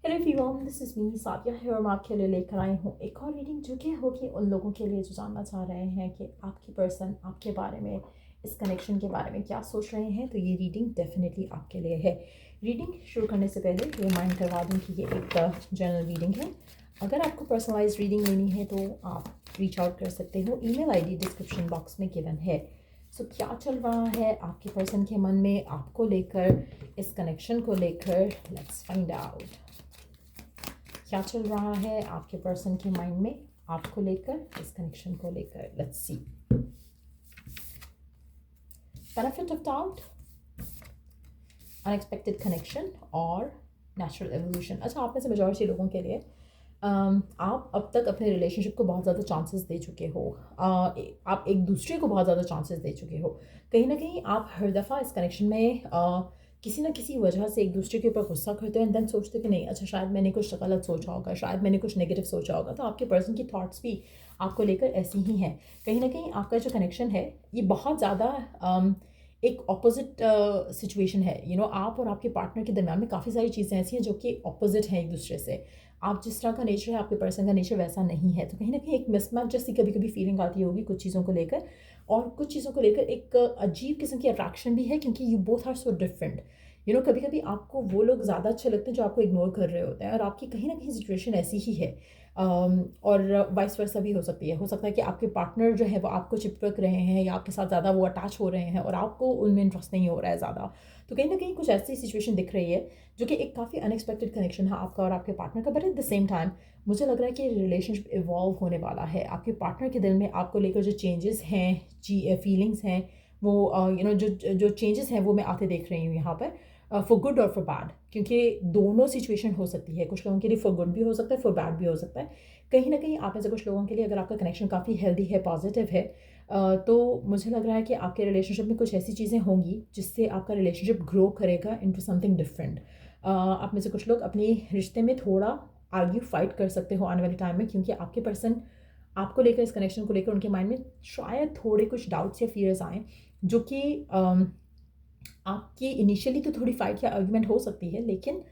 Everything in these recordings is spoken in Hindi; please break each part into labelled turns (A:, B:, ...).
A: Hello everyone, this is me Sadia है और मैं आपके लिए लेकर आई हूँ एक और रीडिंग जो कि होगी उन लोगों के लिए जो जानना चाह रहे हैं कि आपकी पर्सन आपके बारे में, इस कनेक्शन के बारे में क्या सोच रहे हैं। तो ये रीडिंग डेफिनेटली आपके लिए है। रीडिंग शुरू करने से पहले रिमाइंड करवा दूँ कि ये एक जनरल रीडिंग है। अगर आपको पर्सनलाइज रीडिंग लेनी है तो आप रीच आउट कर सकते हो। ईमेल आईडी डिस्क्रिप्शन बॉक्स में गिवन है। सो क्या चल रहा है आपके पर्सन के मन में आपको लेकर, इस कनेक्शन को लेकर, लेट्स फाइंड आउट। क्या चल रहा है आपके पर्सन के माइंड में आपको लेकर, इस कनेक्शन को लेकर। Let's see. Benefit of doubt, unexpected connection और नेचुरल एवोल्यूशन। अच्छा, आप में से मेजॉरिटी लोगों के लिए आप अब तक अपने रिलेशनशिप को बहुत ज़्यादा चांसेस दे चुके हो। आप एक दूसरे को बहुत ज़्यादा चांसेस दे चुके हो। कहीं ना कहीं आप हर दफ़ा इस कनेक्शन में किसी ना किसी वजह से एक दूसरे के ऊपर गुस्सा करते हो एंड देन सोचते हो कि नहीं, अच्छा शायद मैंने कुछ गलत सोचा होगा, शायद मैंने कुछ नेगेटिव सोचा होगा। तो आपके पर्सन की थॉट्स भी आपको लेकर ऐसी ही हैं। कहीं ना कहीं आपका जो कनेक्शन है ये बहुत ज़्यादा एक ऑपोजिट सिचुएशन है। आप और आपके पार्टनर के दरमियान में काफ़ी सारी चीज़ें ऐसी हैं जो कि ऑपोजिट हैं एक दूसरे से। आप जिस तरह का नेचर है, आपके पर्सन का नेचर वैसा नहीं है। तो कहीं ना कहीं एक मिसमैच जैसी कभी कभी फीलिंग आती होगी कुछ चीज़ों को लेकर, और कुछ चीज़ों को लेकर एक अजीब किस्म की अट्रैक्शन भी है क्योंकि you both are so different. कभी कभी आपको वो लोग ज़्यादा अच्छे लगते हैं जो आपको इग्नोर कर रहे होते हैं, और आपकी कहीं ना कहीं सिचुएशन ऐसी ही है। और वाइस वर्सा भी हो सकती है। हो सकता है कि आपके पार्टनर जो है वो आपको चिपक रहे हैं या आपके साथ ज़्यादा वो अटैच हो रहे हैं और आपको उनमें इंटरेस्ट नहीं हो रहा है ज़्यादा। तो कहीं ना कहीं कुछ ऐसी सिचुएशन दिख रही है जो कि एक काफ़ी अनएक्सपेक्टेड कनेक्शन है आपका और आपके पार्टनर का। But at the same time मुझे लग रहा है कि रिलेशनशिप इवॉल्व होने वाला है। आपके पार्टनर के दिल में आपको लेकर जो चेंजेस हैं, फीलिंग्स हैं, वो जो जो चेंजेस हैं वो मैं आते देख रही हूँ यहाँ पर, फॉर गुड और फॉर बैड। क्योंकि दोनों सिचुएशन हो सकती है। कुछ लोगों के लिए फॉर गुड भी हो सकता है, फॉर बैड भी हो सकता है। कहीं ना कहीं आप में से कुछ लोगों के लिए अगर आपका कनेक्शन काफ़ी हेल्दी है, पॉजिटिव है, तो मुझे लग रहा है कि आपके रिलेशनशिप में कुछ ऐसी चीज़ें होंगी जिससे आपका रिलेशनशिप ग्रो करेगा इनटू समथिंग डिफरेंट। आप में से कुछ लोग अपने रिश्ते में थोड़ा आर्ग्यू फाइट कर सकते हो आने वाले टाइम में, क्योंकि आपके पर्सन आपको लेकर, इस कनेक्शन को लेकर उनके माइंड में शायद थोड़े कुछ डाउट्स या फियर्स आए, जो कि आपकी इनिशियली तो थोड़ी फाइट या आर्ग्यूमेंट हो सकती है, लेकिन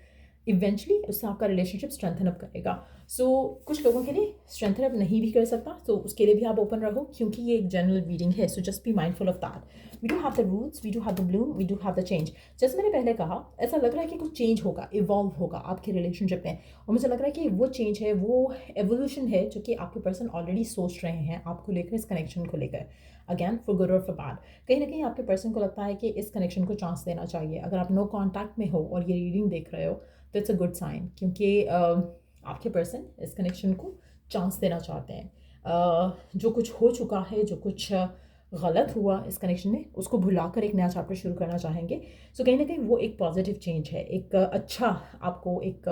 A: इवेंचुअली उससे आपका रिलेशनशिप स्ट्रेंथन अप करेगा। सो कुछ लोगों के लिए स्ट्रेंथन अप नहीं भी कर सकता, तो उसके लिए भी आप ओपन रहो, क्योंकि ये एक जनरल रीडिंग है। So just be mindful of that. We do have the roots, we do have the bloom, we do have the change. जैसे मैंने पहले कहा, ऐसा लग रहा है कि कुछ चेंज होगा, इवॉल्व होगा आपके रिलेशनशिप में। और मुझे लग रहा है कि वो चेंज है, वो एवोल्यूशन है जो कि आपके पर्सन ऑलरेडी सोच रहे हैं आपको लेकर, इस कनेक्शन को लेकर। अगैन फॉर गुड और फॉर बैड। कहीं ना कहीं आपके पर्सन को लगता है कि इस कनेक्शन को चांस देना चाहिए। अगर आप नो कॉन्टैक्ट में हो और ये रीडिंग देख रहे हो तो इट्स अ गुड साइन, क्योंकि आपके पर्सन इस कनेक्शन को चांस देना चाहते हैं। जो कुछ हो चुका है, जो कुछ गलत हुआ इस कनेक्शन में, उसको भुलाकर एक नया चैप्टर शुरू करना चाहेंगे। सो कहीं ना कहीं वो एक पॉजिटिव चेंज है, एक अच्छा आपको एक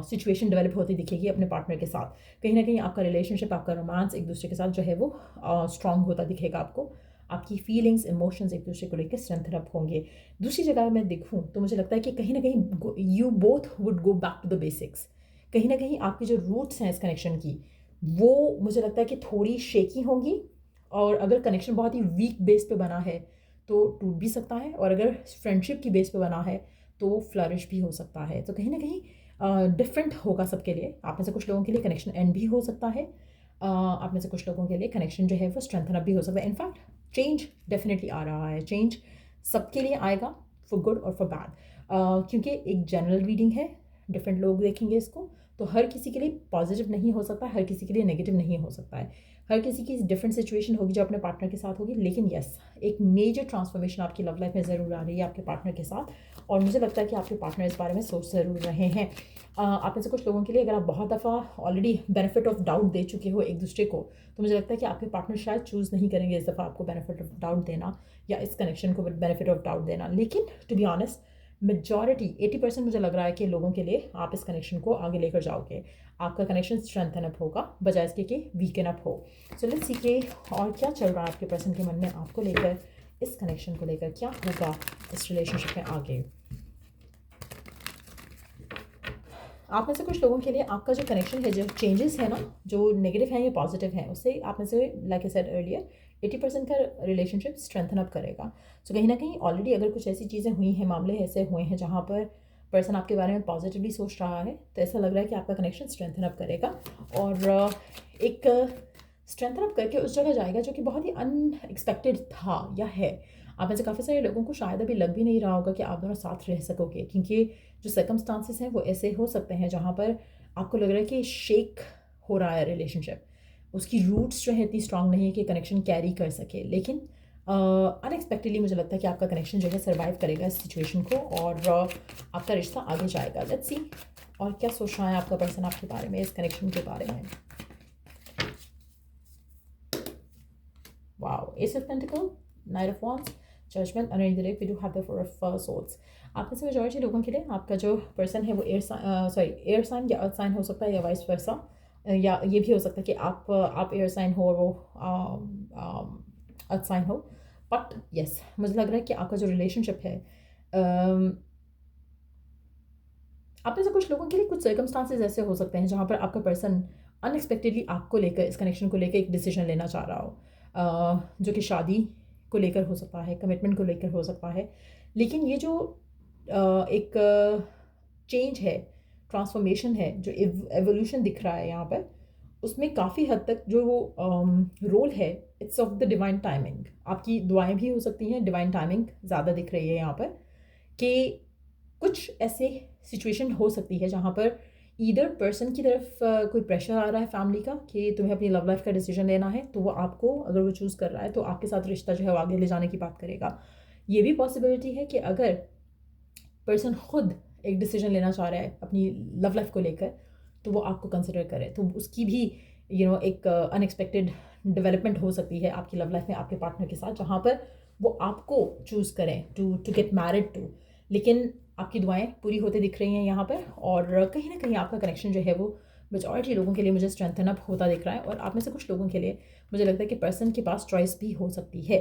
A: सिचुएशन डेवलप होती दिखेगी अपने पार्टनर के साथ। कहीं ना कहीं आपका रिलेशनशिप, आपका रोमांस एक दूसरे के साथ जो है वो स्ट्रांग होता दिखेगा आपको। आपकी फीलिंग्स, इमोशंस एक दूसरे को लेकर स्ट्रेंथन अप होंगे। दूसरी जगह मैं देखूँ तो मुझे लगता है कि कहीं ना कहीं you both would go back to the basics. कहीं ना कहीं आपकी जो रूट्स हैं इस कनेक्शन की, वो मुझे लगता है कि थोड़ी शेकी होंगी। और अगर कनेक्शन बहुत ही वीक बेस पे बना है तो टूट भी सकता है, और अगर फ्रेंडशिप की बेस पे बना है तो फ्लरिश भी हो सकता है। तो कहीं ना कहीं डिफरेंट होगा सबके लिए। आप में से कुछ लोगों के लिए कनेक्शन एंड भी हो सकता है, आप में से कुछ लोगों के लिए कनेक्शन जो है वो स्ट्रेंथन अप भी हो सकता है। इनफैक्ट चेंज डेफिनेटली आ रहा है। चेंज सबके लिए आएगा, फॉर गुड और फॉर बैड, क्योंकि एक जनरल रीडिंग है, डिफरेंट लोग देखेंगे इसको। तो हर किसी के लिए पॉजिटिव नहीं हो सकता, हर किसी के लिए नेगेटिव नहीं हो सकता है। हर किसी की डिफरेंट सिचुएशन होगी जो अपने पार्टनर के साथ होगी। लेकिन यस, एक मेजर ट्रांसफॉर्मेशन आपकी लव लाइफ में ज़रूर आ रही है आपके पार्टनर के साथ, और मुझे लगता है कि आपके पार्टनर इस बारे में सोच ज़रूर रहे हैं। आप में से कुछ लोगों के लिए अगर आप बहुत दफ़ा ऑलरेडी बेनिफिट ऑफ डाउट दे चुके हो एक दूसरे को, तो मुझे लगता है कि आपके पार्टनर शायद चूज़ नहीं करेंगे इस दफ़ा आपको बेनिफिट ऑफ डाउट देना, या इस कनेक्शन को बेनिफिट ऑफ डाउट देना। लेकिन टू बी ऑनेस्ट, मेजॉरिटी 80% मुझे लग रहा है कि लोगों के लिए आप इस कनेक्शन को आगे लेकर जाओगे। आपका कनेक्शन स्ट्रेंथन अप होगा बजाय इसके कि वीकन अप हो। सो लेट्स सी के और क्या चल रहा है आपके पर्सन के मन में आपको लेकर, इस कनेक्शन को लेकर क्या होगा इस रिलेशनशिप में आगे। आप में से कुछ लोगों के लिए आपका जो कनेक्शन है, जो चेंजेस है ना, जो नेगेटिव हैं या पॉजिटिव हैं, उससे आप में से, लाइक आई सेड अर्लियर, 80% का रिलेशनशिप स्ट्रेंथन अप करेगा। सो कहीं ना कहीं ऑलरेडी अगर कुछ ऐसी चीज़ें हुई हैं, मामले ऐसे हुए हैं जहाँ पर पर्सन आपके बारे में पॉजिटिवली सोच रहा है, तो ऐसा लग रहा है कि आपका कनेक्शन स्ट्रेंथन अप करेगा और एक स्ट्रेंथन अप करके उस जगह जाएगा जो कि बहुत ही अनएक्सपेक्टेड था या है। आप में से काफ़ी सारे लोगों को शायद अभी लग भी नहीं रहा होगा कि आप दोनों साथ रह सकोगे, क्योंकि जो सर्कमस्टांसिस हैं वो ऐसे हो सकते हैं जहाँ पर आपको लग रहा है कि शेक हो रहा है रिलेशनशिप, उसकी रूट्स जो है इतनी स्ट्रांग नहीं है कि कनेक्शन कैरी कर सके, लेकिन अनएक्सपेक्टेडली मुझे लगता है कि आपका कनेक्शन जो है सर्वाइव करेगा इस सिचुएशन को और आपका रिश्ता आगे जाएगा। लेट्स सी और क्या सोच रहा है आपका पर्सन आपके बारे में, इस कनेक्शन के बारे में। Wow, ace of pentacle, knight of wands, judgement, underneath the deck we do have the four of swords. आप में से मेजॉरिटी लोगों के लिए आपका जो पर्सन है वो एयर साइन या अर्थ साइन हो सकता है या वाइस वर्सा, या ये भी हो सकता है कि आप एयर साइन हो और वो अर्थ साइन हो। बट यस, मुझे लग रहा है कि आपका जो रिलेशनशिप है, आप में से कुछ लोगों के लिए कुछ सर्कमस्टांसेस ऐसे हो सकते हैं जहाँ पर आपका पर्सन अनएक्सपेक्टेडली आपको लेकर, इस कनेक्शन को लेकर एक डिसीजन लेना चाह रहा हो, जो कि शादी को लेकर हो सकता है, कमिटमेंट को लेकर हो सकता है। लेकिन ये जो एक चेंज है, ट्रांसफॉर्मेशन है, जो एवोल्यूशन दिख रहा है यहाँ पर, उसमें काफ़ी हद तक जो रोल है, it's of the divine timing. आपकी दुआएं भी हो सकती हैं, डिवाइन टाइमिंग ज़्यादा दिख रही है यहाँ पर, कि कुछ ऐसे सिचुएशन हो सकती है जहाँ पर ईदर पर्सन की तरफ कोई प्रेशर आ रहा है फैमिली का कि तुम्हें अपनी लव लाइफ का डिसीजन लेना है, तो वो आपको, अगर वो चूज़ कर रहा है तो आपके साथ रिश्ता जो है वो आगे ले जाने की बात करेगा। ये भी पॉसिबिलिटी है कि अगर पर्सन खुद एक डिसीजन लेना चाह रहा है अपनी लव लाइफ को लेकर, तो वो आपको कंसिडर करे, तो उसकी भी एक अनएक्सपेक्टेड डेवलपमेंट हो सकती है आपकी लव लाइफ में आपके पार्टनर के साथ, जहाँ पर वो आपको चूज़ करें टू गेट मैरिड टू। लेकिन आपकी दुआएं पूरी होते दिख रही हैं यहाँ पर, और कहीं ना कहीं आपका कनेक्शन जो है वो मेजॉरिटी लोगों के लिए मुझे स्ट्रेंथन अप होता दिख रहा है। और आप में से कुछ लोगों के लिए मुझे लगता है कि पर्सन के पास चॉइस भी हो सकती है।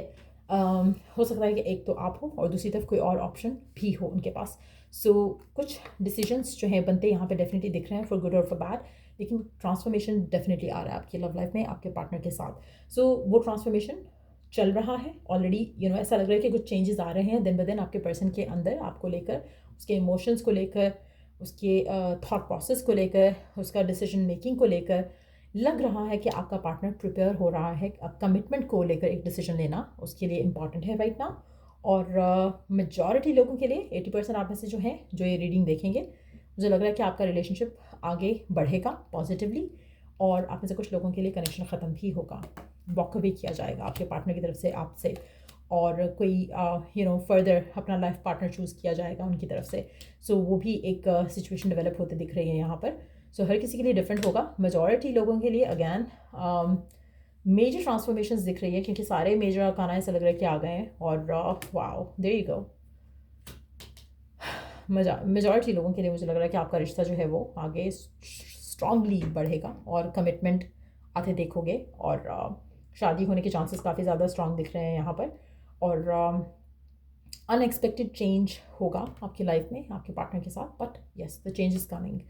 A: हो सकता है कि एक तो आप हो और दूसरी तरफ कोई और ऑप्शन भी हो उनके पास। सो कुछ डिसीजंस जो हैं बनते यहाँ पे डेफिनेटली दिख रहे हैं, फॉर गुड और फॉर बैड, लेकिन ट्रांसफॉर्मेशन डेफिनेटली आ रहा है आपकी लव लाइफ में आपके पार्टनर के साथ। सो वो ट्रांसफॉर्मेशन चल रहा है ऑलरेडी। ऐसा लग रहा है कि कुछ चेंजेस आ रहे हैं दिन ब दिन आपके पर्सन के अंदर, आपको लेकर, उसके इमोशंस को लेकर, उसके थॉट प्रोसेस को लेकर, उसका डिसीजन मेकिंग को लेकर। लग रहा है कि आपका पार्टनर प्रिपेयर हो रहा है कमिटमेंट को लेकर, एक डिसीजन लेना उसके लिए इम्पॉर्टेंट है राइट नाउ। और मेजॉरिटी लोगों के लिए 80% आप में से जो हैं जो ये रीडिंग देखेंगे, मुझे लग रहा है कि आपका रिलेशनशिप आगे बढ़ेगा पॉजिटिवली, और आप में से कुछ लोगों के लिए कनेक्शन ख़त्म भी होगा, वॉक अवे किया जाएगा आपके पार्टनर की तरफ से आपसे, और कोई फर्दर अपना लाइफ पार्टनर चूज़ किया जाएगा उनकी तरफ से। सो वो भी एक सिचुएशन डेवलप होते दिख रही है यहाँ पर। सो हर किसी के लिए डिफरेंट होगा। मेजॉरिटी लोगों के लिए अगैन मेजर ट्रांसफॉर्मेशंस दिख रही है, क्योंकि सारे मेजर अरकाना ऐसा लग रहा है कि आ गए हैं। और wow, there you go. Majority लोगों के लिए मुझे लग रहा है कि आपका रिश्ता जो है वो आगे स्ट्रांगली बढ़ेगा और कमिटमेंट आते देखोगे, और शादी होने के चांसेस काफ़ी ज़्यादा स्ट्रांग दिख रहे हैं यहाँ पर। और अनएक्सपेक्टेड चेंज होगा आपकी लाइफ में आपके पार्टनर के साथ, but yes the change is coming.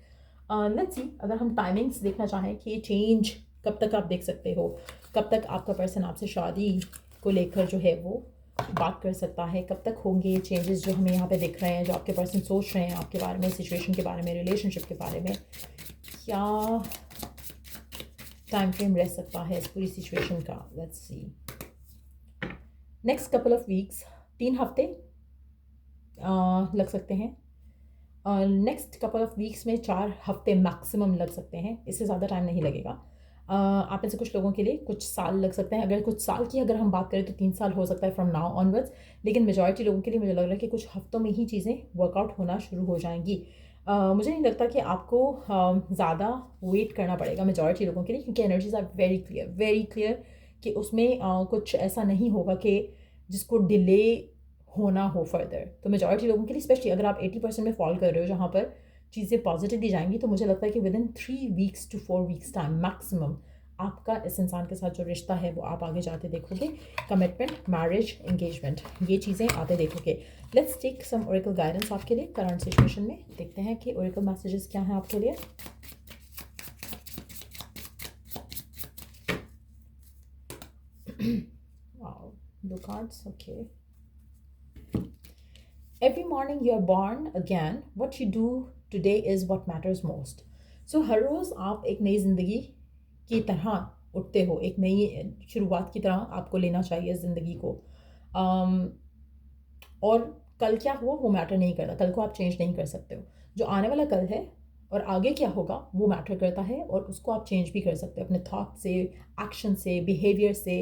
A: Let's see, अगर हम टाइमिंग्स देखना चाहें कि ये चेंज कब तक आप देख सकते हो, कब तक आपका पर्सन आपसे शादी को लेकर जो है वो बात कर सकता है, कब तक होंगे ये चेंजेस जो हमें यहाँ पे दिख रहे हैं, जो आपके पर्सन सोच रहे हैं आपके बारे में, सिचुएशन के बारे में, रिलेशनशिप के बारे में, क्या टाइम फ्रेम रह सकता है इस पूरी सिचुएशन का। Let's see, next couple of weeks, 3 हफ्ते लग सकते हैं। नेक्स्ट कपल ऑफ वीक्स में 4 हफ्ते मैक्सिमम लग सकते हैं, इससे ज़्यादा टाइम नहीं लगेगा। आप में से कुछ लोगों के लिए कुछ साल लग सकते हैं। अगर कुछ साल की अगर हम बात करें तो 3 साल हो सकता है फ्रॉम नाउ ऑनवर्ड्स, लेकिन मेजॉरिटी लोगों के लिए मुझे लग रहा है कि कुछ हफ्तों में ही चीज़ें वर्कआउट होना शुरू हो जाएंगी। मुझे नहीं लगता कि आपको ज़्यादा वेट करना पड़ेगा मेजॉरिटी लोगों के लिए, क्योंकि एनर्जीज आर वेरी क्लियर कि उसमें कुछ ऐसा नहीं होगा कि जिसको डिले होना हो फर्दर। तो मेजॉरिटी लोगों के लिए, स्पेशली अगर आप 80% में फॉल कर रहे हो जहाँ पर चीज़ें पॉजिटिवली जाएंगी, तो मुझे लगता है कि with in 3 weeks to 4 weeks time maximum आपका इस इंसान के साथ जो रिश्ता है वो आप आगे जाते देखोगे। कमिटमेंट, मैरिज, एंगेजमेंट, ये चीज़ें आते देखोगे। Let's take some oracle guidance आपके लिए करंट सिचुएशन में। देखते हैं कि ओरेकल मैसेजेस क्या हैं आपके लिए। Wow, 2 cards, okay. Every morning you are born again, what you do today is what matters most. So हर रोज़ आप एक नई ज़िंदगी की तरह उठते हो, एक नई शुरुआत की तरह आपको लेना चाहिए ज़िंदगी को। और कल क्या हुआ वो मैटर नहीं करता, कल को आप चेंज नहीं कर सकते हो। जो आने वाला कल है और आगे क्या होगा वो मैटर करता है, और उसको आप चेंज भी कर सकते हो अपने थॉट से, एक्शन से, बिहेवियर से,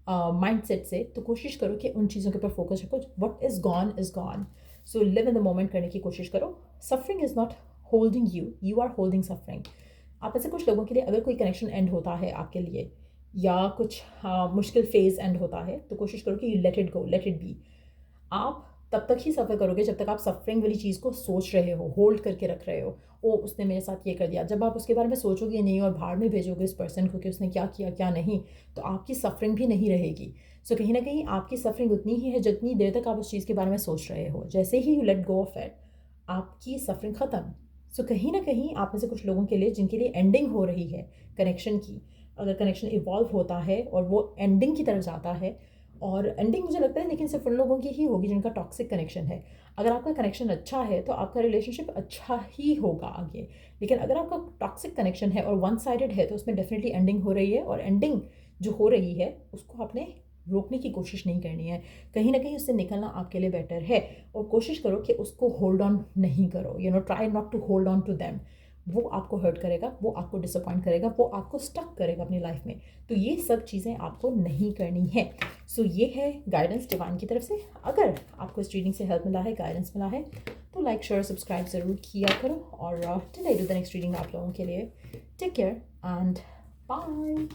A: माइंडसेट से। तो कोशिश करो कि उन चीज़ों के ऊपर फोकस रखो। What is gone. So live in the moment करने की कोशिश करो। Suffering is not holding you, you are holding suffering. आप ऐसे कुछ लोगों के लिए अगर कोई कनेक्शन एंड होता है आपके लिए, या कुछ मुश्किल फेज एंड होता है, तो कोशिश करो कि you let it go, let it be. आप तब तक ही सफ़र करोगे जब तक आप सफरिंग वाली चीज़ को सोच रहे हो, होल्ड करके रख रहे हो। ओ उसने मेरे साथ ये कर दिया, जब आप उसके बारे में सोचोगे नहीं और भाड़ में भेजोगे इस पर्सन को कि उसने क्या किया क्या नहीं, तो आपकी सफरिंग भी नहीं रहेगी। सो कहीं ना कहीं आपकी सफरिंग उतनी ही है जितनी देर तक आप उस चीज़ के बारे में सोच रहे हो। जैसे ही you let go of it, आपकी सफरिंग ख़त्म। सो कहीं ना कहीं आप में से कुछ लोगों के लिए जिनके लिए एंडिंग हो रही है कनेक्शन की, अगर कनेक्शन इवॉल्व होता है और वो एंडिंग की तरफ जाता है, और एंडिंग मुझे लगता है लेकिन सिर्फ उन लोगों की ही होगी जिनका टॉक्सिक कनेक्शन है। अगर आपका कनेक्शन अच्छा है तो आपका रिलेशनशिप अच्छा ही होगा आगे। लेकिन अगर आपका टॉक्सिक कनेक्शन है और वन साइडेड है, तो उसमें डेफिनेटली एंडिंग हो रही है, और एंडिंग जो हो रही है उसको आपने रोकने की कोशिश नहीं करनी है। कहीं ना कहीं उससे निकलना आपके लिए बेटर है, और कोशिश करो कि उसको होल्ड ऑन नहीं करो। Try not to hold on to them. वो आपको हर्ट करेगा, वो आपको डिसअपॉइंट करेगा, वो आपको स्टक करेगा अपनी लाइफ में। तो ये सब चीज़ें आपको नहीं करनी है। सो ये है गाइडेंस डिवाइन की तरफ से। अगर आपको इस रीडिंग से हेल्प मिला है, गाइडेंस मिला है, तो लाइक शेयर सब्सक्राइब ज़रूर किया करो। और till I do the next reading आप लोगों के लिए, टेक केयर एंड बाय।